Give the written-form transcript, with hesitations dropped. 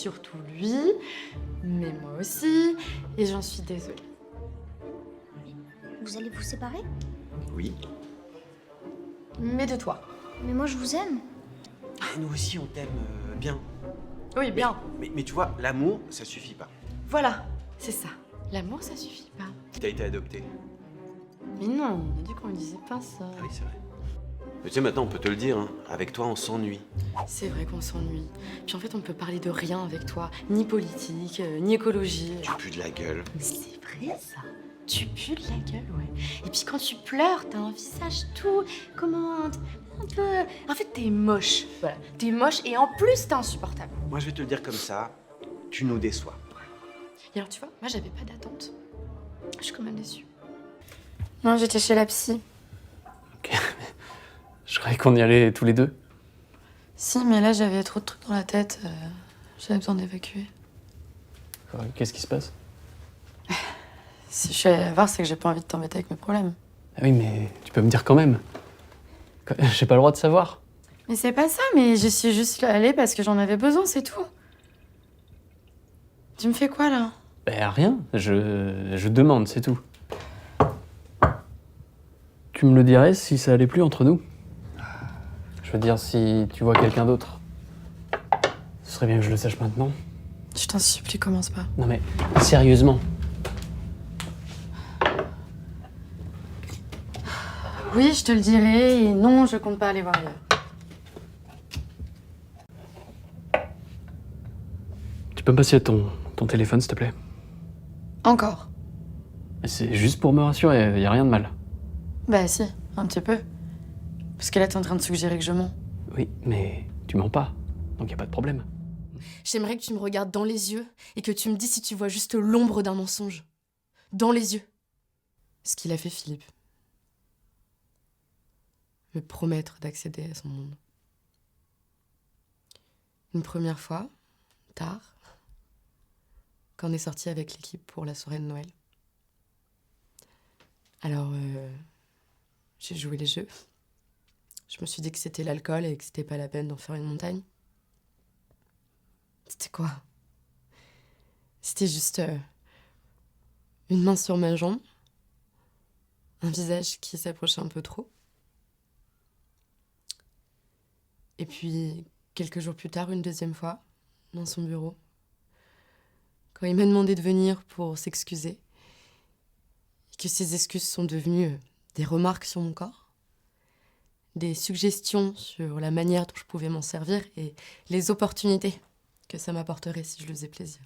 surtout lui, mais moi aussi, et j'en suis désolée. Vous allez vous séparer? Oui. Mais de toi. Mais moi, je vous aime. Et nous aussi, on t'aime bien. Oui, bien. Mais tu vois, l'amour, ça suffit pas. Voilà, c'est ça. L'amour, ça suffit pas. T'as été adopté. Mais non, on a dit qu'on ne disait pas ça. Ah oui, c'est vrai. Mais tu sais, maintenant, on peut te le dire, hein. Avec toi, on s'ennuie. C'est vrai qu'on s'ennuie. Puis en fait, on peut parler de rien avec toi. Ni politique, ni écologie. Tu pues de la gueule. Mais c'est vrai, ça. Tu pues de la gueule, ouais. Et puis quand tu pleures, t'as un visage tout... Comment... Un peu... En fait, t'es moche. Voilà. T'es moche et en plus, t'es insupportable. Moi, je vais te le dire comme ça. Tu nous déçois. Et alors, tu vois, moi, j'avais pas d'attente. Je suis quand même déçue. Non, j'étais chez la psy. Ok. Je croyais qu'on y allait tous les deux. Si, mais là, j'avais trop de trucs dans la tête. J'avais besoin d'évacuer. Qu'est-ce qui se passe? Si je suis allée la voir, c'est que j'ai pas envie de t'embêter avec mes problèmes. Ah oui, mais tu peux me dire quand même. J'ai pas le droit de savoir. Mais c'est pas ça, mais je suis juste allée parce que j'en avais besoin, c'est tout. Tu me fais quoi, là? Ben rien, je demande, c'est tout. Tu me le dirais si ça allait plus entre nous? Je veux dire, si tu vois quelqu'un d'autre. Ce serait bien que je le sache maintenant. Je t'en supplie, commence pas. Non mais, sérieusement. Oui, je te le dirai, et non, je compte pas aller voir ailleurs. Tu peux me passer ton téléphone, s'il te plaît? Encore? C'est juste pour me rassurer, y a rien de mal. Bah si, un petit peu. Parce que là, t'es en train de suggérer que je mens. Oui, mais tu mens pas, donc y a pas de problème. J'aimerais que tu me regardes dans les yeux et que tu me dis si tu vois juste l'ombre d'un mensonge. Dans les yeux. Ce qu'il a fait, Philippe. Me promettre d'accéder à son monde. Une première fois, tard, quand on est sorti avec l'équipe pour la soirée de Noël. Alors, j'ai joué les jeux. Je me suis dit que c'était l'alcool et que c'était pas la peine d'en faire une montagne. C'était quoi? C'était juste une main sur ma jambe, un visage qui s'approchait un peu trop. Et puis, quelques jours plus tard, une deuxième fois, dans son bureau, quand il m'a demandé de venir pour s'excuser, et que ces excuses sont devenues des remarques sur mon corps, des suggestions sur la manière dont je pouvais m'en servir et les opportunités que ça m'apporterait si je lui faisais plaisir.